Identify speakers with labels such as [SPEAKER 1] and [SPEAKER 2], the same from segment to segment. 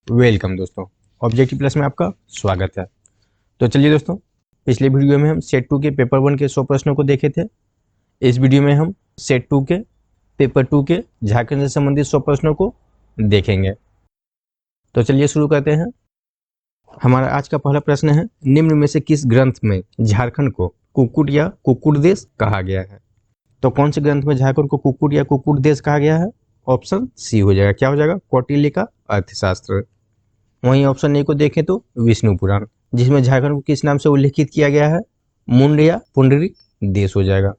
[SPEAKER 1] Welcome दोस्तों, objective plus में आपका स्वागत है। तो चलिए दोस्तों, पिछले वीडियो में हम सेट 2 के पेपर 1 के 100 प्रश्नों को देखे थे। इस वीडियो में हम सेट 2 के पेपर 2 के झारखंड से संबंधित 100 प्रश्नों को देखेंगे। तो चलिए शुरू करते हैं। हमारा आज का पहला प्रश्न है, निम्न में से किस ग्रंथ में झारखंड को कुक्कुट या कुक्कुट देश कहा गया है? तो कौन से ग्रंथ में झारखंड को कुक्कुट या कुक्कुट देश कहा गया है? ऑप्शन सी हो जाएगा। क्या हो जाएगा? कौटिल्य का अर्थशास्त्र। वहीं ऑप्शन ए को देखें तो विष्णु पुराण, जिसमें झारखंड को किस नाम से उल्लेखित किया गया है? मुंड या पुंडरिक देश हो जाएगा।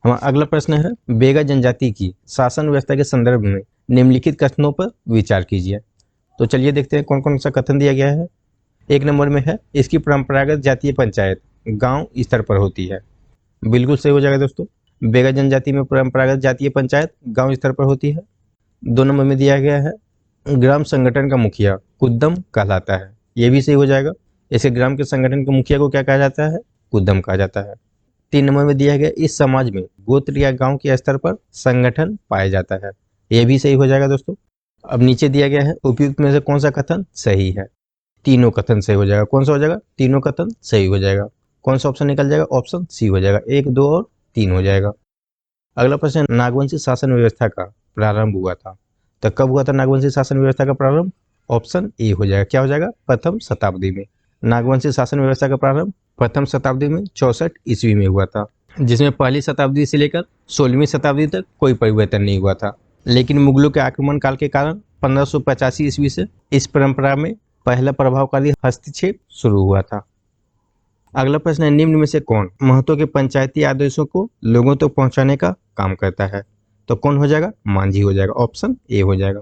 [SPEAKER 1] हमारा अगला प्रश्न है, बेगा जनजाति की शासन व्यवस्था के संदर्भ में निम्नलिखित कथनों पर विचार कीजिए। तो चलिए देखते हैं कौन कौन सा कथन दिया गया है। एक नंबर में है, इसकी परंपरागत जातीय पंचायत गांव स्तर पर होती है। बिल्कुल सही हो जाएगा दोस्तों, बेगा जनजाति में परंपरागत जातीय पंचायत गांव स्तर पर होती है। 2 नंबर में दिया गया है, ग्राम संगठन का मुखिया कुद्दम कहलाता है। ये भी सही हो जाएगा। इसे ग्राम के संगठन के मुखिया को क्या कहा जाता है? कुद्दम कहा जाता है। 3 नंबर में दिया गया, इस समाज में गोत्र या गांव के स्तर पर संगठन पाया जाता है। ये भी सही हो जाएगा दोस्तों। अब नीचे दिया गया है, उपयुक्त में से कौन सा कथन सही है? तीनों कथन सही हो जाएगा। कौन सा हो जाएगा? तीनों कथन सही हो जाएगा। कौन सा ऑप्शन निकल जाएगा? ऑप्शन सी हो जाएगा। 1, 2 और 3 हो जाएगा। अगला प्रश्न, नागवंशी शासन व्यवस्था का प्रारंभ हुआ था। तो कब हुआ था नागवंशी शासन व्यवस्था का प्रारंभ? ऑप्शन ए हो जाएगा। क्या हो जाएगा? प्रथम शताब्दी में। नागवंशी शासन व्यवस्था का प्रारंभ प्रथम शताब्दी में 64 ईस्वी में हुआ था, जिसमें पहली शताब्दी से लेकर 16वीं शताब्दी तक कोई परिवर्तन नहीं हुआ था। लेकिन मुगलों के आक्रमण काल के कारण 1585 ईस्वी से इस परंपरा में पहला प्रभावकारी हस्तक्षेप शुरू हुआ था। अगला प्रश्न है, निम्न में से कौन महतों के पंचायती आदेशों को लोगों तक पहुंचाने का काम करता है? तो कौन हो जाएगा? मांझी हो जाएगा। ऑप्शन ए हो जाएगा,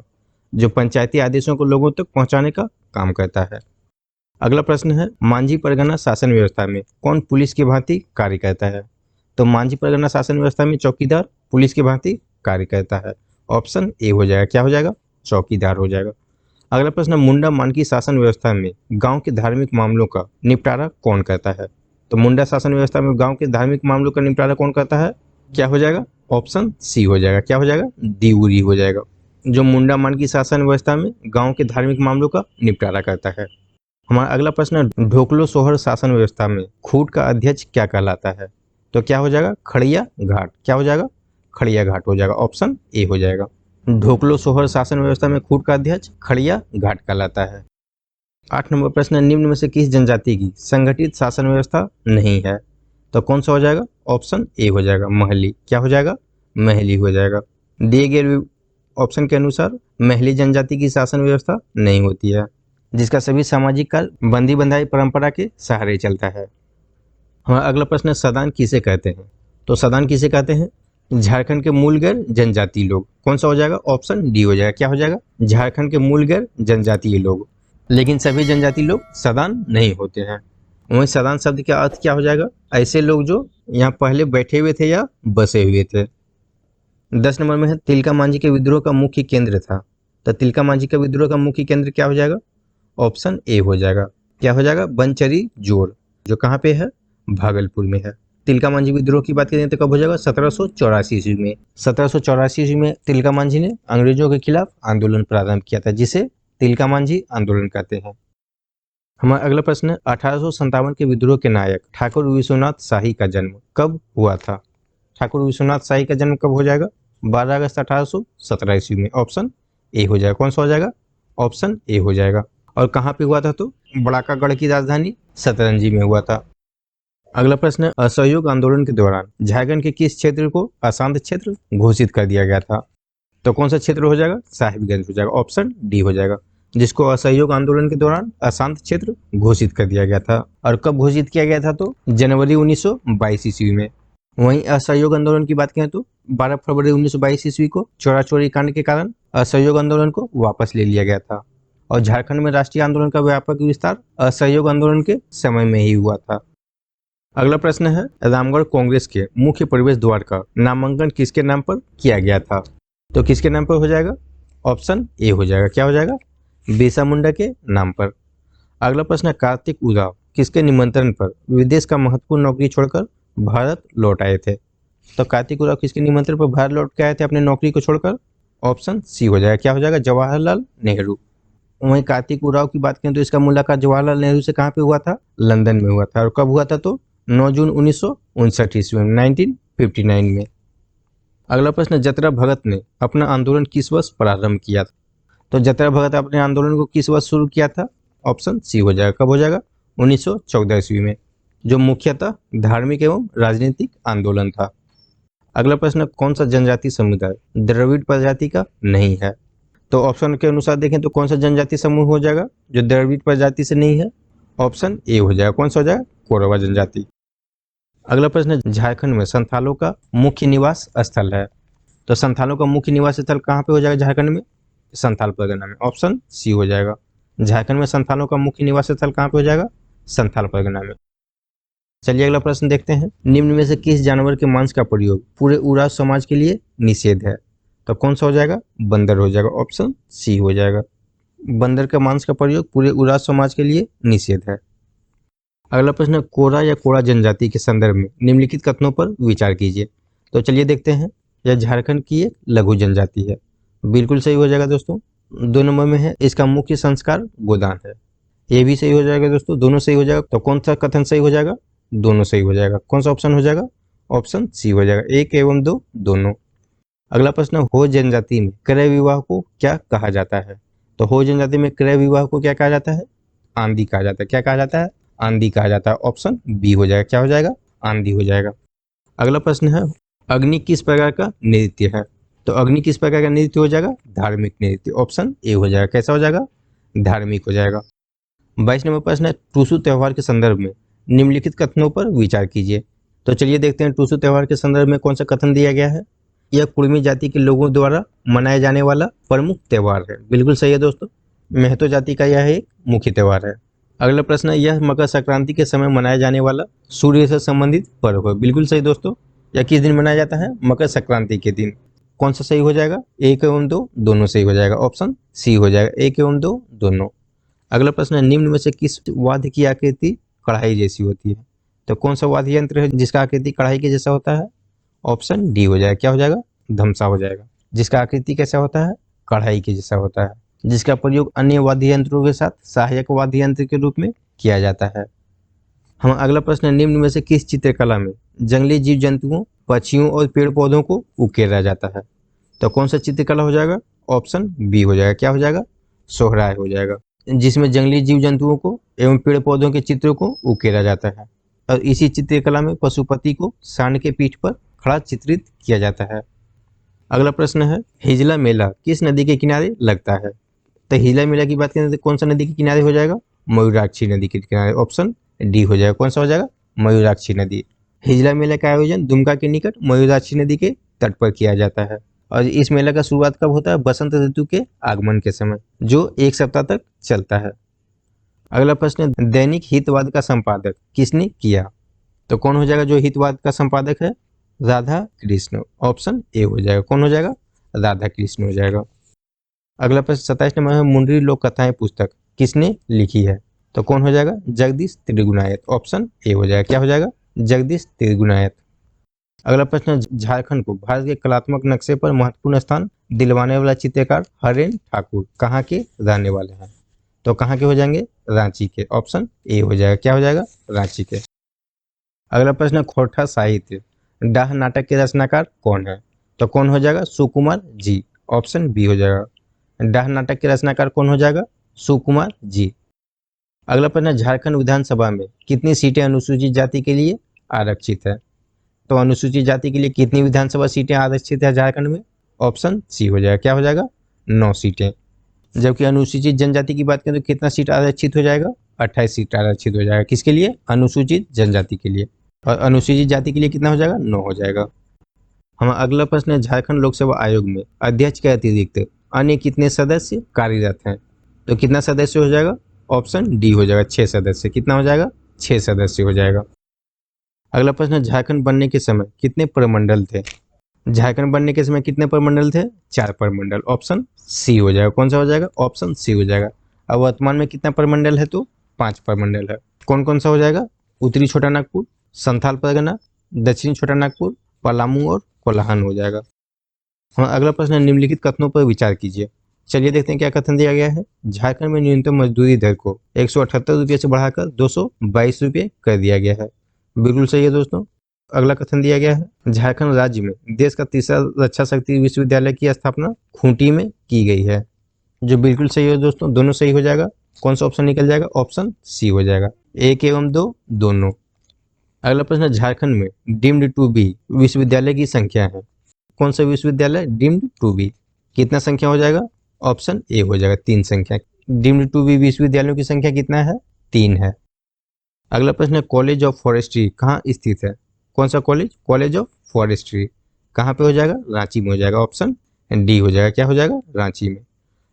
[SPEAKER 1] जो पंचायती आदेशों को लोगों तक पहुंचाने का काम करता है। अगला प्रश्न है, मांझी परगना शासन व्यवस्था में कौन पुलिस की भांति कार्य करता है? तो मांझी परगना शासन व्यवस्था में चौकीदार पुलिस की भांति कार्य करता है। ऑप्शन ए हो जाएगा। क्या हो जाएगा? चौकीदार हो जाएगा। अगला प्रश्न, मुंडा मानकी शासन व्यवस्था में गांव के धार्मिक मामलों का निपटारा कौन करता है? तो मुंडा शासन व्यवस्था में गांव के धार्मिक मामलों का निपटारा कौन करता है? क्या हो जाएगा? ऑप्शन सी हो जाएगा। क्या हो जाएगा? दिउरी हो जाएगा, जो मुंडा मानकी शासन व्यवस्था में गांव के धार्मिक मामलों का निपटारा करता है। हमारा अगला प्रश्न, ढोकलो सोहर शासन व्यवस्था में खूट का अध्यक्ष क्या कहलाता है? तो क्या हो जाएगा? खड़िया घाट। क्या हो जाएगा? खड़िया घाट हो जाएगा। ऑप्शन ए हो जाएगा। ढोकलो सोहर शासन व्यवस्था में खूट का अध्यक्ष खड़िया घाट कहलाता है। 8 नंबर प्रश्न, निम्न में से किस जनजाति की संगठित शासन व्यवस्था नहीं है? तो कौन सा हो जाएगा? ऑप्शन ए हो जाएगा, महली। क्या हो जाएगा? महली हो जाएगा। दिए गए ऑप्शन के अनुसार महली जनजाति की शासन व्यवस्था नहीं होती है, जिसका सभी सामाजिक कार्य बंदी बंधाई परंपरा के सहारे चलता है। हमारा अगला प्रश्न है, सदान किसे कहते हैं? तो सदान किसे कहते हैं? झारखंड के मूल गैर जनजातीय लोग। कौन सा हो जाएगा? ऑप्शन डी हो जाएगा। क्या हो जाएगा? झारखंड के मूल गैर जनजातीय लोग। लेकिन सभी जनजातीय लोग सदान नहीं होते हैं। वहीं सदान शब्द का अर्थ क्या हो जाएगा? ऐसे लोग जो यहाँ पहले बैठे हुए थे या बसे हुए थे। 10 नंबर में है, तिलका मांझी के विद्रोह का मुख्य केंद्र था। तो तिलका मांझी का विद्रोह का मुख्य केंद्र क्या हो जाएगा? ऑप्शन ए हो जाएगा। क्या हो जाएगा? बनचरी जोड़, जो कहाँ पे है? भागलपुर में है। तिलका मांझी विद्रोह की बात करें तो कब हो जाएगा? 1784 ईस्वी में। 1784 ईस्वी में तिलका मांझी ने अंग्रेजों के खिलाफ आंदोलन प्रारंभ किया था, जिसे तिलका मांझी आंदोलन कहते हैं। हमारा अगला प्रश्न है, 1857 के विद्रोह के नायक ठाकुर विश्वनाथ शाही का जन्म कब हुआ था? ठाकुर विश्वनाथ शाही का जन्म कब हो जाएगा? 12 अगस्त 1817 ईस्वी में। ऑप्शन ए हो जाएगा। कौन सा हो जाएगा? ऑप्शन ए हो जाएगा। और कहाँ पे हुआ था? तो बड़ाकागढ़ की राजधानी सतरंजी में हुआ था। अगला प्रश्न है, असहयोग आंदोलन के दौरान झारखंड के किस क्षेत्र को अशांत क्षेत्र घोषित कर दिया गया था? तो कौन सा क्षेत्र हो जाएगा? साहिबगंज हो जाएगा। ऑप्शन डी हो जाएगा, जिसको असहयोग आंदोलन के दौरान अशांत क्षेत्र घोषित कर दिया गया था। और कब घोषित किया गया था? तो जनवरी 1922 ईस्वी में। वहीं असहयोग आंदोलन की बात करें तो 12 फरवरी 1922 ईस्वी को चौरा चौरी कांड के कारण असहयोग आंदोलन को वापस ले लिया गया था। और झारखंड में राष्ट्रीय आंदोलन का व्यापक विस्तार असहयोग आंदोलन के समय में ही हुआ था। अगला प्रश्न है, रामगढ़ कांग्रेस के मुख्य प्रवेश द्वार का नामांकन किसके नाम पर किया गया था? तो किसके नाम पर हो जाएगा? ऑप्शन ए हो जाएगा। क्या हो जाएगा? बिरसा मुंडा के नाम पर। अगला प्रश्न है, कार्तिक उराव किसके निमंत्रण पर विदेश का महत्वपूर्ण नौकरी छोड़कर भारत लौट आए थे? तो कार्तिक उराव किसके निमंत्रण पर भारत लौट के आए थे अपने नौकरी को छोड़कर? ऑप्शन सी हो जाएगा। क्या हो जाएगा? जवाहरलाल नेहरू। वहीं कार्तिक उरांव की बात करें तो इसका मुलाकात जवाहरलाल नेहरू से कहाँ पे हुआ था? लंदन में हुआ था। और कब हुआ था? तो 9 जून 1959 ईस्वी में, 1959 में। अगला प्रश्न, जतरा भगत ने अपना आंदोलन किस वर्ष प्रारंभ किया था? तो जतरा भगत अपने आंदोलन को किस वर्ष शुरू किया था? ऑप्शन सी हो जाएगा। कब हो जाएगा? 1914 ईस्वी में, जो मुख्यतः धार्मिक एवं राजनीतिक आंदोलन था। अगला प्रश्न, कौन सा जनजाति समुदाय द्रविड़ प्रजाति का नहीं है? तो ऑप्शन के अनुसार देखें तो कौन सा जनजाति समूह हो जाएगा जो द्रविड़ प्रजाति से नहीं है? ऑप्शन ए हो जाएगा। कौन सा हो जाएगा? कोरवा जनजाति। अगला प्रश्न, झारखंड में संथालों का मुख्य निवास स्थल है। तो संथालों का मुख्य निवास स्थल कहाँ पे हो जाएगा झारखंड में? संथाल परगना में। ऑप्शन सी हो जाएगा। झारखंड में संथालों का मुख्य निवास स्थल कहाँ पे हो जाएगा? संथाल परगना में। चलिए अगला प्रश्न देखते हैं। निम्न में से किस जानवर के मांस का प्रयोग पूरे उराव समाज के लिए निषेध है? तो कौन सा हो जाएगा? बंदर हो जाएगा। ऑप्शन सी हो जाएगा। बंदर का मांस का प्रयोग पूरे उराव समाज के लिए निषेध है। अगला प्रश्न, कोरा या कोड़ा जनजाति के संदर्भ में निम्नलिखित कथनों पर विचार कीजिए। तो चलिए देखते हैं। यह झारखंड की एक लघु जनजाति है, बिल्कुल सही हो जाएगा दोस्तों। 2 नंबर में है, इसका मुख्य संस्कार गोदान है, ये भी सही हो जाएगा दोस्तों, दोनों सही हो जाएगा। तो कौन सा कथन सही हो जाएगा? दोनों सही हो जाएगा। कौन सा ऑप्शन हो जाएगा? ऑप्शन सी हो जाएगा, 1 एवं 2 दोनों। अगला प्रश्न, हो जनजाति में क्रय विवाह को क्या कहा जाता है? तो हो जनजाति में क्रय विवाह को क्या कहा जाता है? आंधी कहा जाता है। क्या कहा जाता है? आंधी कहा जाता है। ऑप्शन बी हो जाएगा। क्या हो जाएगा? आंधी हो जाएगा। अगला प्रश्न है, अग्नि किस प्रकार का नृत्य है? तो अग्नि किस प्रकार का नृत्य हो जाएगा? धार्मिक नृत्य। ऑप्शन ए हो जाएगा। कैसा हो जाएगा? धार्मिक हो जाएगा। 22 नंबर प्रश्न है, टूसू त्योहार के संदर्भ में निम्नलिखित कथनों पर विचार कीजिए। तो चलिए देखते हैं टूसू त्योहार के संदर्भ में कौन सा कथन दिया गया है। यह कुर्मी जाति के लोगों द्वारा मनाया जाने वाला प्रमुख त्योहार है। बिल्कुल सही है दोस्तों, मेहतो जाति का यह एक मुख्य त्योहार है। अगला प्रश्न है, यह मकर संक्रांति के समय मनाया जाने वाला सूर्य से संबंधित पर्व है। बिल्कुल सही दोस्तों, यह किस दिन मनाया जाता है? मकर संक्रांति के दिन। कौन सा सही हो जाएगा? 1 एवं 2 दोनों सही हो जाएगा। ऑप्शन सी हो जाएगा, 1 एवं 2 दोनों। अगला प्रश्न है, निम्न में से किस वाद्य की आकृति कढ़ाई जैसी होती है? तो कौन सा वाद्य यंत्र है जिसका आकृति कढ़ाई के जैसा होता है? ऑप्शन डी हो जाएगा। क्या हो जाएगा? धमसा हो जाएगा। जिसका आकृति कैसा होता है? कढ़ाई के जैसा होता है, जिसका प्रयोग अन्य वाद्य यंत्रों के साथ सहायक वाद्य यंत्र के रूप में किया जाता है। हम अगला प्रश्न, निम्न में से किस चित्रकला में जंगली जीव जंतुओं, पक्षियों और पेड़ पौधों को उकेरा जाता है? तो कौन सा चित्रकला हो जाएगा? ऑप्शन बी हो जाएगा। क्या हो जाएगा? सोहराय हो जाएगा, जिसमें जंगली जीव जंतुओं को एवं पेड़ पौधों के चित्रों को उकेरा जाता है। और इसी चित्रकला में पशुपति को सांड के पीठ पर खड़ा चित्रित किया जाता है। अगला प्रश्न है, हिजला मेला किस नदी के किनारे लगता है? तो हिजला मेला की बात करें तो कौन सा नदी के किनारे हो जाएगा? मयूराक्षी नदी के किनारे। ऑप्शन डी हो जाएगा। कौन सा हो जाएगा? मयूराक्षी नदी। हिजला मेला का आयोजन दुमका के निकट मयूराक्षी नदी के तट पर किया जाता है। और इस मेला का शुरुआत कब होता है? बसंत ऋतु के आगमन के समय, जो 1 सप्ताह तक चलता है। अगला प्रश्न, दैनिक हितवाद का संपादक किसने किया? तो कौन हो जाएगा जो हितवाद का संपादक है? राधा कृष्ण। ऑप्शन ए हो जाएगा। कौन हो जाएगा? राधा कृष्ण हो जाएगा। अगला प्रश्न 27 नंबर है, मुंडरी लोक कथाएं पुस्तक किसने लिखी है? तो कौन हो जाएगा? जगदीश त्रिगुणायत। ऑप्शन ए हो जाएगा। क्या हो जाएगा? जगदीश त्रिगुणायत। अगला प्रश्न, झारखंड को भारत के कलात्मक नक्शे पर महत्वपूर्ण स्थान दिलवाने वाला चित्रकार हरेन ठाकुर कहाँ के रहने वाले हैं? तो कहाँ के हो जाएंगे? रांची के। ऑप्शन ए हो जाएगा। क्या हो जाएगा? रांची के। अगला प्रश्न, खोरठा साहित्य डाह नाटक के रचनाकार कौन है? तो कौन हो जाएगा? सुकुमार जी। ऑप्शन बी हो जाएगा। डाह नाटक के रचनाकार कौन हो जाएगा? सुकुमार जी। अगला प्रश्न, झारखंड विधानसभा में कितनी सीटें अनुसूचित जाति के लिए आरक्षित है? तो अनुसूचित जाति के लिए कितनी विधानसभा सीटें आरक्षित है झारखंड में? ऑप्शन सी हो जाएगा। क्या हो जाएगा? 9 सीटें। जबकि अनुसूचित जनजाति की बात करें तो कितना सीट आरक्षित हो जाएगा? 28 सीट आरक्षित हो जाएगा। किसके लिए? अनुसूचित जनजाति के लिए। और अनुसूचित जाति के लिए कितना हो जाएगा? 9 हो जाएगा। हमारा अगला प्रश्न है, झारखंड लोक सेवा आयोग में अध्यक्ष के अतिरिक्त अन्य कितने सदस्य कार्यरत हैं? तो कितना सदस्य हो जाएगा? ऑप्शन डी हो जाएगा, 6 सदस्य। कितना हो जाएगा? 6 सदस्य हो जाएगा। अगला प्रश्न, झारखंड बनने के समय कितने प्रमंडल थे? झारखंड बनने के समय कितने प्रमंडल थे? 4 प्रमंडल। ऑप्शन सी हो जाएगा। कौन सा हो जाएगा? ऑप्शन सी हो जाएगा। अब वर्तमान में कितना प्रमंडल है? तो 5 प्रमंडल है। कौन कौन सा हो जाएगा? उत्तरी छोटा नागपुर, संथाल परगना, दक्षिणी छोटा नागपुर, पलामू और कोल्हान हो जाएगा। हाँ, अगला प्रश्न, निम्नलिखित कथनों पर विचार कीजिए। चलिए देखते हैं क्या कथन दिया गया है। झारखंड में न्यूनतम मजदूरी दर को 178 रुपये से बढ़ाकर 222 रुपये कर दिया गया है। बिल्कुल सही है दोस्तों। अगला कथन दिया गया है, झारखंड राज्य में देश का तीसरा रक्षा शक्ति विश्वविद्यालय की स्थापना खूंटी में की गई है, जो बिल्कुल सही है दोस्तों। दोनों सही हो जाएगा। कौन सा ऑप्शन निकल जाएगा? ऑप्शन सी हो जाएगा। 1 एवं 2 दोनों। अगला प्रश्न है, झारखंड में डीम्ड टू बी विश्वविद्यालय की संख्या है। कौन सा विश्वविद्यालय डीम्ड टू बी? कितना संख्या हो जाएगा? ऑप्शन ए हो जाएगा, 3 संख्या। डीम्ड टू बी विश्वविद्यालयों की संख्या कितना है? 3 है। अगला प्रश्न है, कॉलेज ऑफ फॉरेस्ट्री कहाँ स्थित है? कौन सा कॉलेज? कॉलेज ऑफ फॉरेस्ट्री कहाँ पे हो जाएगा? रांची में हो जाएगा। ऑप्शन डी हो जाएगा। क्या हो जाएगा? रांची में।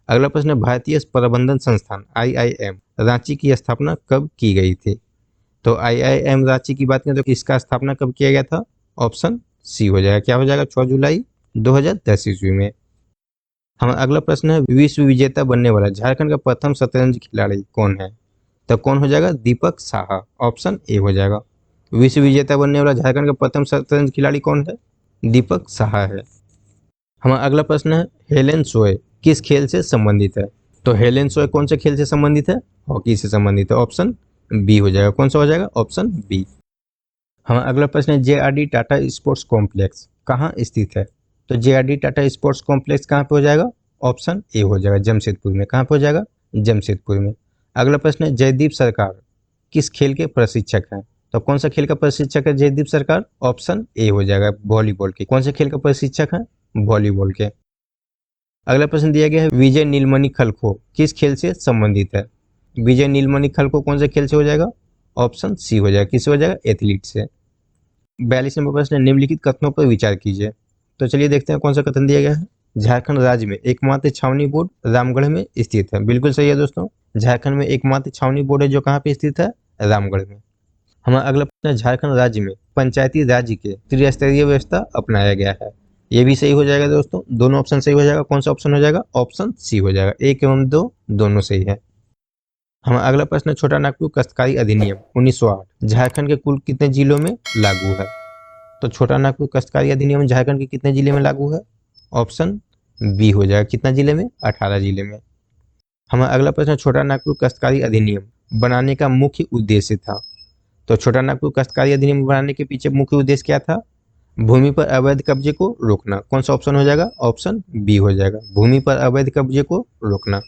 [SPEAKER 1] अगला प्रश्न है, भारतीय प्रबंधन संस्थान IIM रांची की स्थापना कब की गई थी? तो IIM रांची की बात करें तो इसका स्थापना कब किया गया था? ऑप्शन सी हो जाएगा। क्या हो जाएगा? 6 जुलाई 2010 ईस्वी में। हमारा अगला प्रश्न है, विश्व विजेता बनने वाला झारखंड का प्रथम शतरंज खिलाड़ी कौन है? तो कौन हो जाएगा? दीपक साहा। ऑप्शन ए हो जाएगा। विश्व विजेता बनने वाला झारखंड का प्रथम शतरंज खिलाड़ी कौन है? दीपक साहा है। हमारा अगला प्रश्न है, हेलेन सोए किस खेल से संबंधित है? तो हेलेन सोए कौन से खेल से संबंधित है? हॉकी से संबंधित है। ऑप्शन बी हो जाएगा। कौन सा हो जाएगा? Option B. हमारा अगला प्रश्न है, JRD टाटा स्पोर्ट्स कॉम्प्लेक्स कहाँ स्थित है? तो JRD टाटा स्पोर्ट्स कॉम्प्लेक्स कहाँ पे हो जाएगा? ऑप्शन ए हो जाएगा, जमशेदपुर में। कहाँ पे हो जाएगा? जमशेदपुर में। अगला प्रश्न है, जयदीप सरकार किस खेल के प्रशिक्षक हैं? तो कौन सा खेल का प्रशिक्षक है जयदीप सरकार? ऑप्शन ए हो जाएगा, वॉलीबॉल के। कौन से खेल का प्रशिक्षक है? वॉलीबॉल के। अगला प्रश्न दिया गया है, विजय नीलमणि खलखो किस खेल से संबंधित है? विजय नीलमणि खलखो कौन से खेल से हो जाएगा? ऑप्शन सी हो जाएगा। किससे हो जाएगा? एथलीट से। 42 नंबर प्रश्न, निम्नलिखित कथनों पर विचार कीजिए। तो चलिए देखते हैं कौन सा कथन दिया गया है। झारखंड राज्य में एकमात्र छावनी बोर्ड रामगढ़ में स्थित है। बिल्कुल सही है दोस्तों। झारखंड में एकमात्र छावनी बोर्ड है जो कहाँ पे स्थित है? रामगढ़ में। हमारा अगला प्रश्न है, झारखंड राज्य में पंचायती राज्य के त्रिस्तरीय व्यवस्था अपनाया गया है। ये भी सही हो जाएगा दोस्तों। दोनों ऑप्शन सही हो जाएगा। कौन सा ऑप्शन हो जाएगा? ऑप्शन सी हो जाएगा। 1 एवं 2 दोनों सही है। हमारा अगला प्रश्न है, छोटा नागपुर काश्तकारी अधिनियम 1908 झारखंड के कुल कितने जिलों में लागू है? तो छोटा नागपुर काश्तकारी अधिनियम झारखंड के कितने जिले में लागू है? ऑप्शन बी हो जाएगा। कितना जिले में? 18 जिले में। हमारा अगला प्रश्न, छोटा नागपुर काश्तकारी अधिनियम बनाने का मुख्य उद्देश्य था। तो छोटा नागपुर काश्तकारी अधिनियम बनाने के पीछे मुख्य उद्देश्य क्या था? भूमि पर अवैध कब्जे को रोकना। कौन सा ऑप्शन हो जाएगा? ऑप्शन बी हो जाएगा, भूमि पर अवैध कब्जे को रोकना।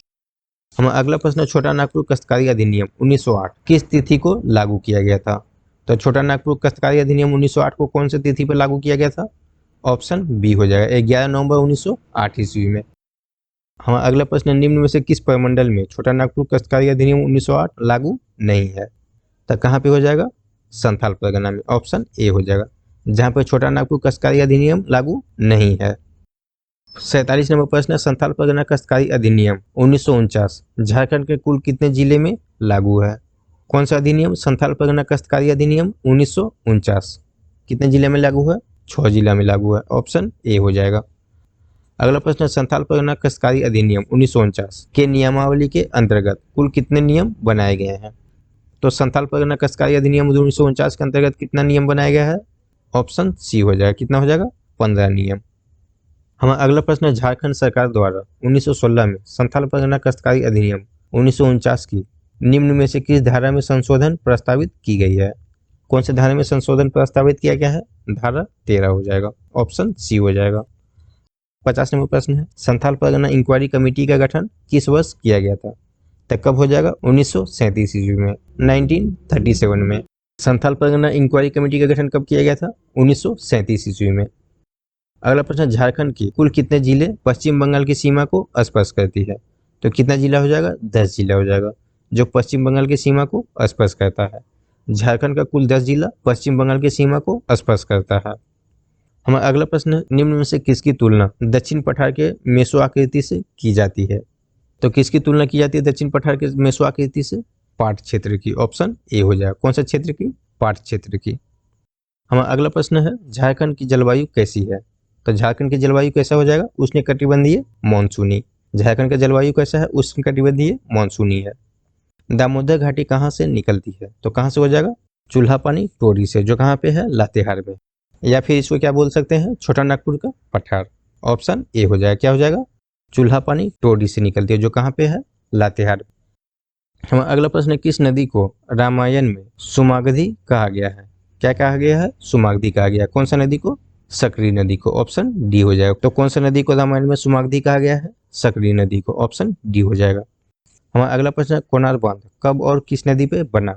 [SPEAKER 1] हमारा अगला प्रश्न, छोटा नागपुर काश्तकारी अधिनियम 1908 किस तिथि को लागू किया गया था? तो छोटा नागपुर काश्तकारी अधिनियम 1908 को कौन सी तिथि पर लागू किया गया था? ऑप्शन बी हो जाएगा, 11 नवंबर 1908 ईस्वी में। हमारा अगला प्रश्न, निम्न में से किस प्रमंडल में छोटा नागपुर काश्तकारी अधिनियम 1908 लागू नहीं है? तो कहाँ पे हो जाएगा? संथाल परगना में। ऑप्शन ए हो जाएगा, जहाँ पे छोटा नागपुर काश्तकारी अधिनियम लागू नहीं है। 47 नंबर प्रश्न है, संथाल परगना काश्तकारी अधिनियम 1949 झारखंड के कुल कितने जिले में लागू है? कौन सा अधिनियम? संथाल परगना काश्तकारी अधिनियम 1949 कितने जिले में लागू है? 6 जिला में लागू है। ऑप्शन ए हो जाएगा। अगला प्रश्न है, संथाल परगना काश्तकारी अधिनियम 1949 के नियमावली के अंतर्गत कुल कितने नियम बनाए गए हैं? तो संथाल परगना काश्तकारी अधिनियम 1949 के अंतर्गत कितना नियम बनाया गया है? ऑप्शन सी हो जाएगा। कितना हो जाएगा? 15 नियम। हमारा अगला प्रश्न है, झारखंड सरकार द्वारा 1916 में संथाल परगना काश्तकारी अधिनियम 1949 की निम्न में से किस धारा में संशोधन प्रस्तावित की गई है? कौन से धारा में संशोधन प्रस्तावित किया गया है? धारा 13 हो जाएगा। ऑप्शन सी हो जाएगा। 50 नंबर प्रश्न है, संथाल परगना इंक्वायरी कमेटी का गठन किस वर्ष किया गया था? तब कब हो जाएगा? 1937 ईस्वी में, 1937 में। संथाल परगना इंक्वायरी कमेटी का गठन कब किया गया था? 1937 ईस्वी में। अगला प्रश्न, झारखंड की कुल कितने जिले पश्चिम बंगाल की सीमा को स्पर्श करती है? तो कितना जिला हो जाएगा? 10 जिला हो जाएगा, जो पश्चिम बंगाल की सीमा को स्पर्श करता है। झारखंड का कुल 10 जिला पश्चिम बंगाल की सीमा को स्पर्श करता है। हमारा अगला प्रश्न, निम्न में से किसकी तुलना दक्षिण पठार के मेसो आकृति से की जाती है? तो किसकी तुलना की जाती है दक्षिण पठार के मेसो आकृति से? पाट क्षेत्र की। ऑप्शन ए हो जाएगा। कौन सा क्षेत्र की? पाट क्षेत्र की। हमारा अगला प्रश्न है, झारखंड की जलवायु कैसी है? तो झारखंड की जलवायु कैसा हो जाएगा? उष्णकटिबंधीय मानसूनी। झारखंड का जलवायु कैसा है? उष्णकटिबंधीय मानसूनी है। दामोदर घाटी कहाँ से निकलती है? तो कहाँ से हो जाएगा? चूल्हा पानी टोरी से, जो कहाँ पे है? लातेहार में। या फिर इसको क्या बोल सकते हैं? छोटा नागपुर का पठार। ऑप्शन ए हो जाएगा। क्या हो जाएगा? चूल्हा पानी टोडी से निकलती है, जो कहाँ पे है, लातेहार। हमारा अगला प्रश्न है, किस नदी को रामायण में सुमागधी कहा गया है? क्या कहा गया है? सुमागधी कहा गया है। कौन सा नदी को? सकरी नदी को। ऑप्शन डी हो जाएगा। तो कौन सा नदी को रामायण में सुमागधी कहा गया है? सकरी नदी को। ऑप्शन डी हो जाएगा। हमारा अगला प्रश्न है, कोणार बांध कब और किस नदी पे बना?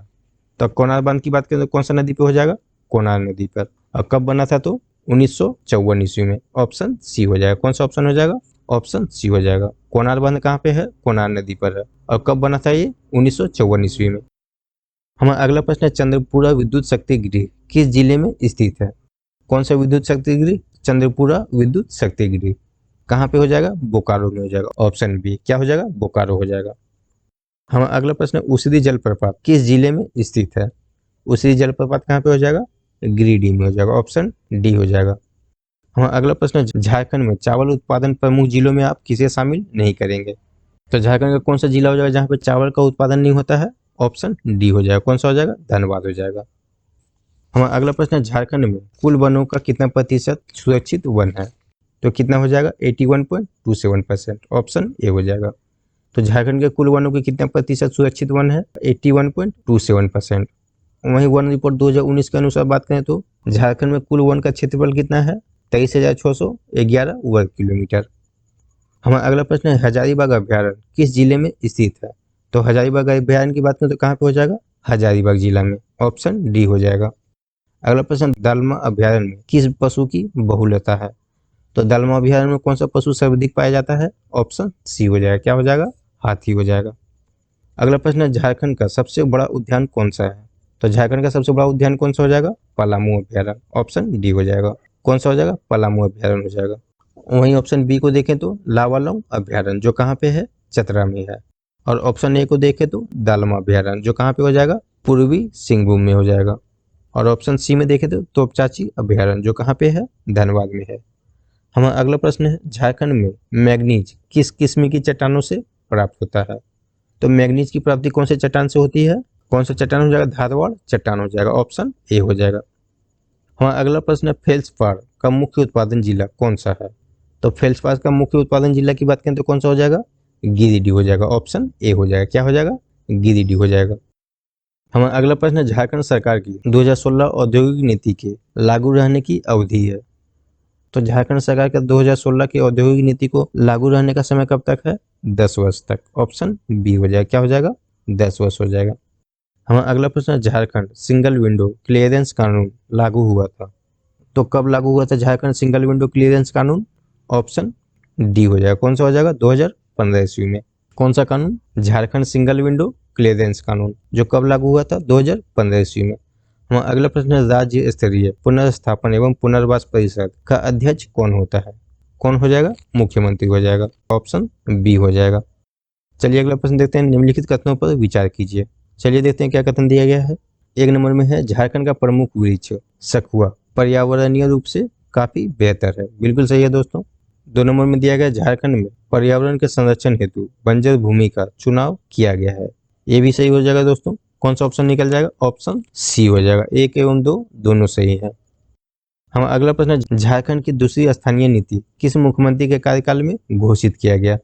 [SPEAKER 1] तो कोणार बांध की बात करें तो कौन सा नदी पे हो जाएगा? कोणार नदी पर। और कब बना था? तो 1954 ईस्वी में। ऑप्शन सी हो जाएगा। कौन सा ऑप्शन हो जाएगा? ऑप्शन सी हो जाएगा। कोणार बांध कहाँ पे है? कोणार नदी पर है। और कब बना था ये? 1954 ईस्वी में। हमारा अगला प्रश्न है, चंद्रपुरा विद्युत शक्ति गृह किस जिले में स्थित है? कौन सा विद्युत शक्ति गृह? चंद्रपुरा विद्युत शक्ति गृह। कहाँ पे हो जाएगा? बोकारो में हो जाएगा। ऑप्शन बी क्या हो जाएगा? बोकारो हो जाएगा। हमारा अगला प्रश्न है, उसिरी जलप्रपात किस जिले में स्थित है? उसिरी जलप्रपात कहाँ पे हो जाएगा? गिरिडीह में हो जाएगा। ऑप्शन डी हो जाएगा। हमारा अगला प्रश्न है, झारखंड में चावल उत्पादन प्रमुख जिलों में आप किसे शामिल नहीं करेंगे? तो झारखंड का कौन सा जिला हो जाएगा जहाँ पे चावल का उत्पादन नहीं होता है? ऑप्शन डी हो जाएगा। कौन सा हो जाएगा? धनबाद हो जाएगा। हमारा अगला प्रश्न है, झारखंड में कुल वनों का कितना प्रतिशत सुरक्षित वन है? तो कितना हो जाएगा? 81.27%। ऑप्शन ए हो जाएगा। तो झारखंड के कुल वनों के कितना प्रतिशत सुरक्षित वन है? 81.27%। वहीं वन रिपोर्ट 2019 के अनुसार बात करें तो झारखंड में कुल वन का क्षेत्रफल कितना है? 23,611 वर्ग किलोमीटर। हमारा अगला प्रश्न है, हजारीबाग अभ्यारण्य किस जिले में स्थित है? तो हजारीबाग अभ्यारण्य की बात करें तो कहाँ पे हो जाएगा? हजारीबाग जिला में। ऑप्शन डी हो जाएगा। अगला प्रश्न, दालमा अभ्यारण्य में किस पशु की बहुलता है? तो दालमा अभ्यारण्य में कौन सा पशु सर्वाधिक पाया जाता है? ऑप्शन सी हो जाएगा। क्या हो जाएगा? हाथी हो जाएगा। अगला प्रश्न है, झारखंड का सबसे बड़ा उद्यान कौन सा है? तो झारखंड का सबसे बड़ा उद्यान कौन सा हो जाएगा? पलामू अभ्यारण्य। ऑप्शन डी हो जाएगा। कौन सा हो जाएगा? पलामू अभ्यारण्य हो जाएगा। वहीं ऑप्शन बी को देखें तो लावालौंग अभ्यारण्य, जो कहाँ पे है? चतरा में है। और ऑप्शन ए को देखें तो दालमा अभ्यारण्य, जो कहाँ पे हो जाएगा? पूर्वी सिंहभूम में हो जाएगा। और ऑप्शन सी में देखें तो तोपचाची अभ्यारण्य, जो कहाँ पे है? धनबाद में है। हमारा अगला प्रश्न है, झारखंड में मैग्नीज किस किस्म की चट्टानों से प्राप्त होता है? तो मैग्नीज की प्राप्ति कौन से चट्टान से होती है? कौन सा चट्टान हो जाएगा? धारवाड़ चट्टान हो जाएगा। ऑप्शन ए हो जाएगा। हमारा अगला प्रश्न है, फेल्सपार का मुख्य उत्पादन जिला कौन सा है? तो फेल्सपार का मुख्य उत्पादन जिला की बात करें तो कौन सा हो जाएगा? गिरिडीह हो जाएगा। ऑप्शन ए हो जाएगा। क्या हो जाएगा? गिरिडीह हो जाएगा। हमारा अगला प्रश्न है, झारखंड सरकार की 2016 औद्योगिक नीति के लागू रहने की अवधि है। तो झारखंड सरकार का 2016 की औद्योगिक नीति को लागू रहने का समय कब तक है? 10 वर्ष तक। ऑप्शन बी हो जाएगा। क्या हो जाएगा? 10 वर्ष हो जाएगा। हमारा अगला प्रश्न है, झारखंड सिंगल विंडो क्लियरेंस कानून लागू हुआ था। तो कब लागू हुआ था झारखंड सिंगल विंडो क्लियरेंस कानून? ऑप्शन डी हो जाएगा। कौन सा हो जाएगा? 2015 ईस्वी में। कौन सा कानून? झारखंड सिंगल विंडो क्लियरेंस कानून, जो कब लागू हुआ था? 2015 ईस्वी में। हमारा अगला प्रश्न है, राज्य स्तरीय पुनर्स्थापन एवं पुनर्वास परिषद का अध्यक्ष कौन होता है? कौन हो जाएगा? मुख्यमंत्री हो जाएगा। ऑप्शन बी हो जाएगा। चलिए अगला प्रश्न देखते हैं, निम्नलिखित कथनों पर विचार कीजिए। चलिए देखते हैं क्या कथन दिया गया है। एक नंबर में है, झारखंड का प्रमुख वृक्ष सखुआ पर्यावरणीय रूप से काफी बेहतर है। बिल्कुल सही है दोस्तों। 2 नंबर में दिया गया, झारखंड में पर्यावरण के संरक्षण हेतु बंजर भूमि का चुनाव किया गया है। ये भी सही हो जाएगा दोस्तों। कौन सा ऑप्शन निकल जाएगा? ऑप्शन सी हो जाएगा। 1 एवं 2 दोनों सही है। हमारा अगला प्रश्न है, झारखंड की दूसरी स्थानीय नीति किस मुख्यमंत्री के कार्यकाल में घोषित किया गया?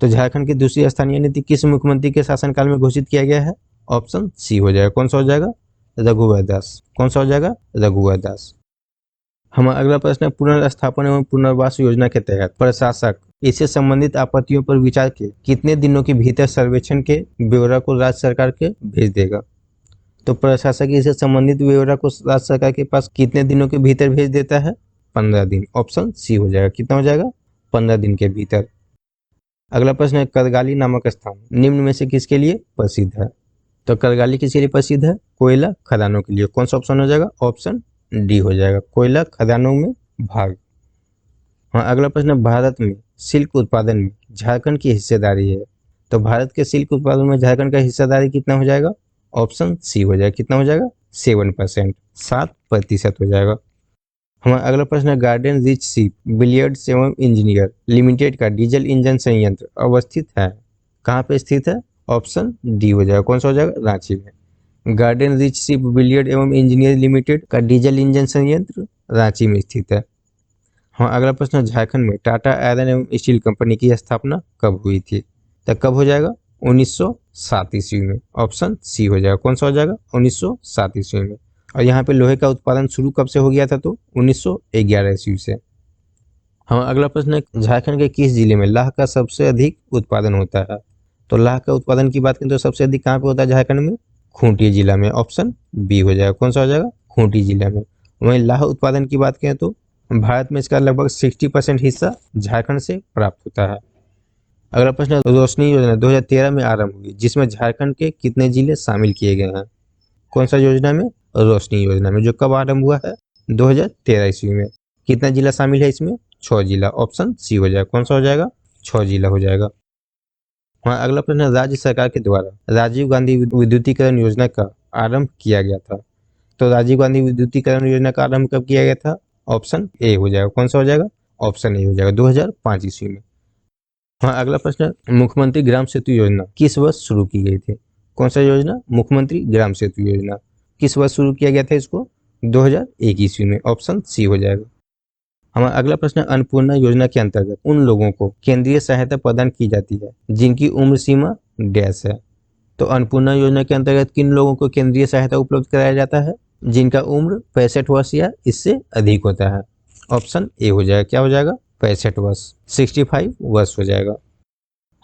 [SPEAKER 1] तो झारखंड की दूसरी स्थानीय नीति किस मुख्यमंत्री के शासनकाल में घोषित किया गया है? ऑप्शन सी हो जाएगा। कौन सा हो जाएगा? रघुवर दास। कौन सा हो जाएगा? रघुवर दास। हमारा अगला प्रश्न है, पुनर्स्थापन एवं पुनर्वास योजना के तहत प्रशासक इससे संबंधित आपत्तियों पर विचार के कितने दिनों के भीतर सर्वेक्षण के ब्यौरा को राज्य सरकार के भेज देगा? तो प्रशासक इससे संबंधित ब्यौरा को राज्य सरकार के पास कितने दिनों के भीतर भेज देता है? 15 दिन। ऑप्शन सी हो जाएगा। कितना हो जाएगा? 15 दिन के भीतर। अगला प्रश्न है, करगाली नामक स्थान निम्न में से किसके लिए प्रसिद्ध है? तो करगाली किसके लिए प्रसिद्ध है? कोयला खदानों के लिए। कौन सा ऑप्शन हो जाएगा? ऑप्शन डी हो जाएगा। कोयला खदानों में भाग। हाँ, अगला प्रश्न है, भारत में सिल्क उत्पादन में झारखंड की हिस्सेदारी है। तो भारत के सिल्क उत्पादन में झारखंड का हिस्सेदारी कितना हो जाएगा? ऑप्शन सी हो जाएगा। कितना हो जाएगा? 7%। 7% हो जाएगा। हमारा अगला प्रश्न है, गार्डन रिच शिप बिलियर्ड्स एवं इंजीनियर लिमिटेड का डीजल इंजन संयंत्र अवस्थित है। कहाँ पे स्थित है? ऑप्शन डी हो जाएगा। कौन सा हो जाएगा? रांची में। गार्डन रिच शिप बिलियर्ड एवं इंजीनियर लिमिटेड का डीजल इंजन संयंत्र रांची में स्थित है। हाँ, अगला प्रश्न है, झारखंड में टाटा आयरन एवं स्टील कंपनी की स्थापना कब हुई थी? तो कब हो जाएगा? 1907 ईस्वी में। ऑप्शन सी हो जाएगा। कौन सा हो जाएगा? 1907 ईस्वी में। और यहाँ पे लोहे का उत्पादन शुरू कब से हो गया था? तो 1911 ईस्वी से। हाँ, अगला प्रश्न है, झारखंड के किस जिले में लाह का सबसे अधिक उत्पादन होता है? तो लाह का उत्पादन की बात करें तो सबसे अधिक कहाँ पे होता है झारखंड में? खूंटी जिला में। ऑप्शन बी हो जाएगा। कौन सा हो जाएगा? खूंटी जिला में। वहीं लाह उत्पादन की बात करें तो भारत में इसका लगभग 60% हिस्सा झारखंड से प्राप्त होता है। अगला प्रश्न है, रोशनी योजना 2013 में आरंभ हुई, जिसमें झारखंड के कितने जिले शामिल किए गए हैं? कौन सा योजना में? रोशनी योजना में, जो कब आरंभ हुआ है? 2013 ईस्वी में। कितना जिला शामिल है इसमें? 6 जिला। ऑप्शन सी हो जाएगा। कौन सा हो जाएगा? 6 जिला हो जाएगा। हाँ, अगला प्रश्न है, राज्य सरकार के द्वारा राजीव गांधी विद्युतीकरण योजना का आरंभ किया गया था। तो राजीव गांधी विद्युतीकरण योजना का आरंभ कब किया गया था? ऑप्शन ए हो जाएगा। कौन सा हो जाएगा? ऑप्शन ए हो जाएगा, 2005 ईस्वी में। हाँ, अगला प्रश्न है, मुख्यमंत्री ग्राम सेतु योजना किस वर्ष शुरू की गई थी? कौन सा योजना? मुख्यमंत्री ग्राम सेतु योजना किस वर्ष शुरू किया गया था इसको? 2001 ईस्वी में। ऑप्शन सी हो जाएगा। हमारा अगला प्रश्न है, अन्नपूर्णा योजना के अंतर्गत उन लोगों को केंद्रीय सहायता प्रदान की जाती है जिनकी उम्र सीमा डैश है। तो अन्नपूर्णा योजना के अंतर्गत किन लोगों को केंद्रीय सहायता उपलब्ध कराया जाता है? जिनका उम्र 65 वर्ष या इससे अधिक होता है। ऑप्शन ए हो जाएगा। क्या हो जाएगा? 65 वर्ष, 65 वर्ष हो जाएगा।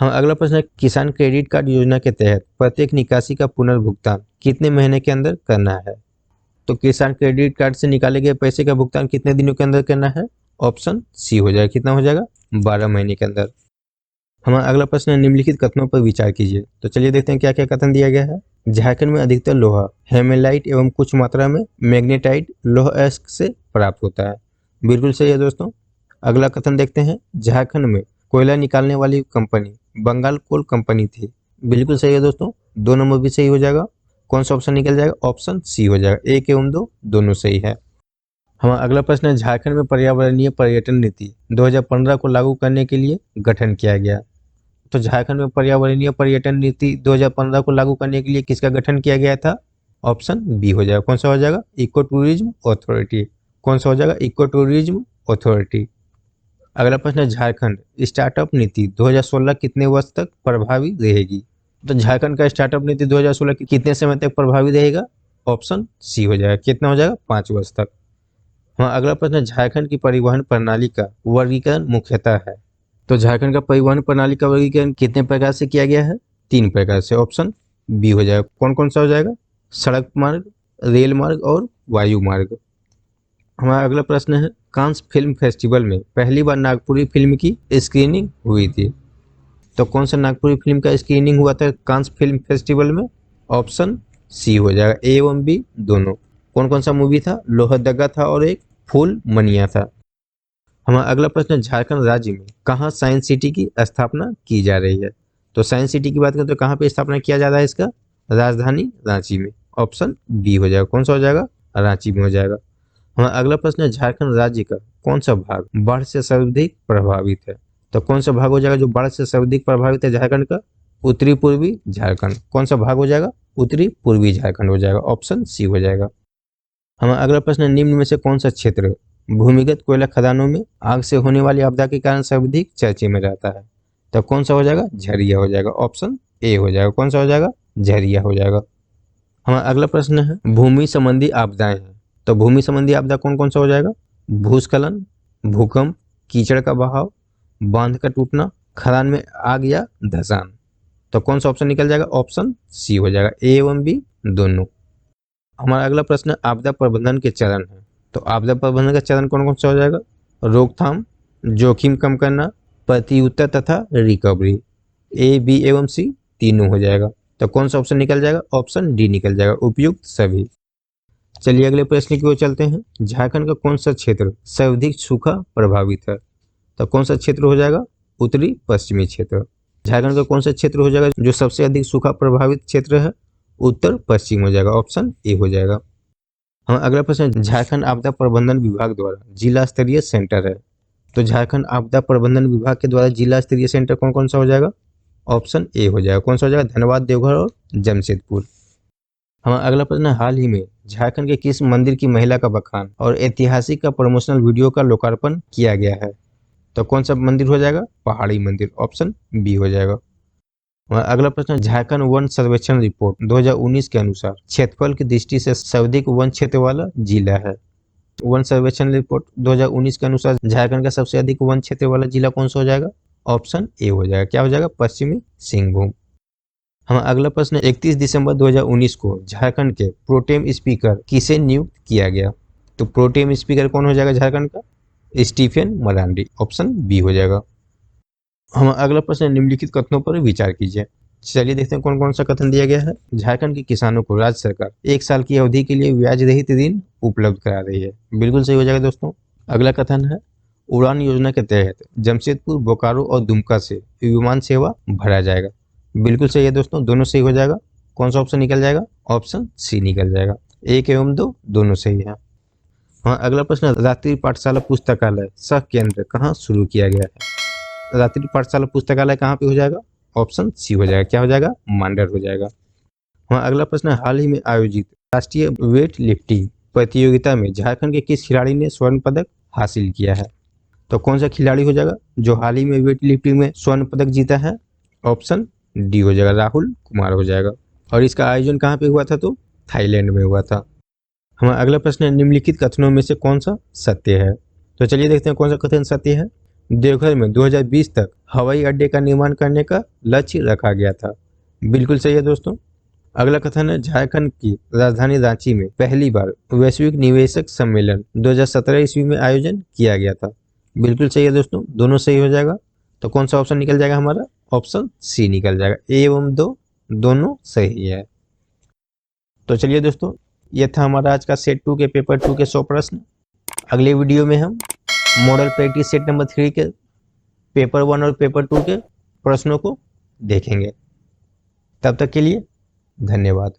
[SPEAKER 1] हाँ, अगला प्रश्न है, किसान क्रेडिट कार्ड योजना के तहत प्रत्येक निकासी का पुनर्भुगतान कितने महीने के अंदर करना है? तो किसान क्रेडिट कार्ड से निकाले गए पैसे का भुगतान कितने दिनों के अंदर करना है? ऑप्शन सी हो जाएगा। कितना हो जाएगा? 12 महीने के अंदर। हमारा अगला प्रश्न है, निम्नलिखित कथनों पर विचार कीजिए। तो चलिए देखते हैं क्या क्या कथन दिया गया है। झारखंड में अधिकतर लोहा हेमेलाइट एवं कुछ मात्रा में मैग्नेटाइट लौह अयस्क से प्राप्त होता है। बिल्कुल सही है दोस्तों। अगला कथन देखते हैं, झारखंड में कोयला निकालने वाली कंपनी बंगाल कोल कंपनी थी। बिल्कुल सही है दोस्तों, 2 नंबर भी सही हो जाएगा। कौन सा ऑप्शन निकल जाएगा? ऑप्शन सी हो जाएगा। 1 एवं 2 दोनों सही है। हमारा अगला प्रश्न है, झारखंड में पर्यावरणीय पर्यटन नीति 2015 को लागू करने के लिए गठन किया गया। तो झारखंड में पर्यावरणीय पर्यटन नीति 2015 को लागू करने के लिए किसका गठन किया गया था? ऑप्शन बी हो जाएगा। कौन सा हो जाएगा? Eco tourism authority. कौन सा हो जाएगा? Eco tourism authority. अगला प्रश्न है, झारखंड स्टार्टअप नीति 2016 कितने वर्ष तक प्रभावी रहेगी? तो झारखंड का स्टार्टअप नीति 2016 कितने समय तक प्रभावी रहेगा? ऑप्शन सी हो जाएगा। कितना हो जाएगा? 5 वर्ष तक। हाँ, अगला प्रश्न है, झारखंड की परिवहन प्रणाली का वर्गीकरण मुख्यतः है। तो झारखंड का परिवहन प्रणाली का वर्गीकरण कितने प्रकार से किया गया है? 3 प्रकार से। ऑप्शन बी हो जाएगा। कौन कौन सा हो जाएगा? सड़क मार्ग, रेल मार्ग और वायु मार्ग। हमारा अगला प्रश्न है, कांस फिल्म फेस्टिवल में पहली बार नागपुरी फिल्म की स्क्रीनिंग हुई थी। तो कौन सा नागपुरी फिल्म का स्क्रीनिंग हुआ था कांस फिल्म फेस्टिवल में? ऑप्शन सी हो जाएगा। ए एवं बी दोनों। कौन कौन सा मूवी था? लोहरदगा था और एक फूल मनिया था। हमारा अगला प्रश्न है, झारखंड राज्य में कहाँ साइंस सिटी की स्थापना की जा रही है? तो साइंस सिटी की बात करें तो कहाँ पे स्थापना किया जा रहा है इसका? राजधानी रांची में। ऑप्शन बी हो जाएगा। कौन सा हो जाएगा? रांची में हो जाएगा। हमारा अगला प्रश्न है, झारखंड राज्य का कौन सा भाग बाढ़ से सर्वाधिक प्रभावित है? तो कौन सा भाग हो जाएगा जो बाढ़ से सर्वाधिक प्रभावित है झारखंड का? उत्तरी पूर्वी झारखंड। कौन सा भाग हो जाएगा? उत्तरी पूर्वी झारखंड हो जाएगा। ऑप्शन सी हो जाएगा। हमारा अगला प्रश्न है, निम्न में से कौन सा क्षेत्र भूमिगत कोयला खदानों में आग से होने वाली आपदा के कारण सर्वाधिक चर्चे में रहता है? तो कौन सा हो जाएगा? झरिया हो जाएगा। ऑप्शन ए हो जाएगा। कौन सा हो जाएगा? झरिया हो जाएगा। हमारा अगला प्रश्न है, भूमि संबंधी आपदाएं हैं। तो भूमि संबंधी आपदा कौन कौन सा हो जाएगा? भूस्खलन, भूकंप, कीचड़ का बहाव, बांध का टूटना, खदान में आग या धसान। तो कौन सा ऑप्शन निकल जाएगा? ऑप्शन सी हो जाएगा। ए एवं बी दोनों। हमारा अगला प्रश्न आपदा प्रबंधन के चरण है। तो आपदा प्रबंधन का चरण कौन कौन सा हो जाएगा? रोकथाम, जोखिम कम करना, प्रत्युत्तर तथा रिकवरी। ए बी एवं सी तीनों हो जाएगा। तो कौन सा ऑप्शन निकल जाएगा? ऑप्शन डी निकल जाएगा, उपयुक्त सभी। चलिए अगले प्रश्न की ओर चलते हैं। झारखंड का कौन सा क्षेत्र सर्वाधिक सूखा प्रभावित है? तो कौन सा क्षेत्र हो जाएगा? उत्तरी पश्चिमी क्षेत्र। झारखंड का कौन सा क्षेत्र हो जाएगा जो सबसे अधिक सूखा प्रभावित क्षेत्र है? उत्तर पश्चिम हो जाएगा। ऑप्शन ए हो जाएगा। हम अगला प्रश्न, झारखंड आपदा प्रबंधन विभाग द्वारा जिला स्तरीय सेंटर है। तो झारखंड आपदा प्रबंधन विभाग के द्वारा जिला स्तरीय सेंटर कौन कौन सा हो जाएगा? ऑप्शन ए हो जाएगा। कौन सा हो जाएगा? धनबाद, देवघर और जमशेदपुर। हमारा अगला प्रश्न है, हाल ही में झारखंड के किस मंदिर की महिला का बखान और ऐतिहासिक का प्रमोशनल वीडियो का लोकार्पण किया गया है? तो कौन सा मंदिर हो जाएगा? पहाड़ी मंदिर, ऑप्शन बी हो जाएगा। हमारा अगला प्रश्न है, झारखंड वन सर्वेक्षण रिपोर्ट 2019 के अनुसार क्षेत्रफल की दृष्टि से सर्वाधिक वन क्षेत्र वाला जिला है। वन सर्वेक्षण रिपोर्ट 2019 के अनुसार झारखंड का सबसे अधिक वन क्षेत्र वाला जिला कौन सा हो जाएगा? ऑप्शन ए हो जाएगा। क्या हो जाएगा? पश्चिमी सिंहभूम। हमारा अगला प्रश्न है, 31 दिसंबर 2019 को झारखंड के प्रोटेम स्पीकर किसे नियुक्त किया गया? तो प्रोटेम स्पीकर कौन हो जाएगा झारखंड का? स्टीफन मरांडी, ऑप्शन बी हो जाएगा। हमारा अगला प्रश्न है, निम्नलिखित कथनों पर विचार कीजिए। चलिए देखते हैं कौन कौन सा कथन दिया गया है। झारखंड के किसानों को राज्य सरकार 1 साल की अवधि के लिए ब्याज रहित ऋण उपलब्ध करा रही है। बिल्कुल सही हो जाएगा दोस्तों। अगला कथन है, उड़ान योजना के तहत जमशेदपुर, बोकारो और दुमका से विमान सेवा भरा जाएगा। बिल्कुल सही है दोस्तों, दोनों सही हो जाएगा। कौन सा ऑप्शन निकल जाएगा? ऑप्शन सी निकल जाएगा। 1 एवं 2 दोनों सही है। हाँ, अगला प्रश्न है, रात्रि पाठशाला पुस्तकालय सह केंद्र कहाँ शुरू किया गया है? रात्रि पाठशाला पुस्तकालय कहाँ पे हो जाएगा? ऑप्शन सी हो जाएगा। क्या हो जाएगा? मांडर हो जाएगा। हाँ, अगला प्रश्न है, हाल ही में आयोजित राष्ट्रीय वेट लिफ्टिंग प्रतियोगिता में झारखंड के किस खिलाड़ी ने स्वर्ण पदक हासिल किया है? तो कौन सा खिलाड़ी हो जाएगा जो हाल ही में वेट लिफ्टिंग में स्वर्ण पदक जीता है? ऑप्शन डी हो जाएगा, राहुल कुमार हो जाएगा। और इसका आयोजन कहाँ पे हुआ था? तो थाईलैंड में हुआ था। हमारा अगला प्रश्न है, निम्नलिखित कथनों में से कौन सा सत्य है? तो चलिए देखते हैं कौन सा कथन सत्य है। देवघर में 2020 तक हवाई अड्डे का निर्माण करने का लक्ष्य रखा गया था। बिल्कुल सही है दोस्तों। अगला कथन है, झारखंड की राजधानी रांची में पहली बार वैश्विक निवेशक सम्मेलन 2017 ईस्वी में आयोजन किया गया था। बिल्कुल सही है दोस्तों, दोनों सही हो जाएगा। तो कौन सा ऑप्शन निकल जाएगा हमारा? ऑप्शन सी निकल जाएगा। ए एवं 2 दोनों सही है। तो चलिए दोस्तों, ये था हमारा आज का सेट 2 के पेपर 2 के 100 प्रश्न। अगले वीडियो में हम मॉडल प्रैक्टिस सेट नंबर 3 के पेपर 1 और पेपर 2 के प्रश्नों को देखेंगे। तब तक के लिए धन्यवाद।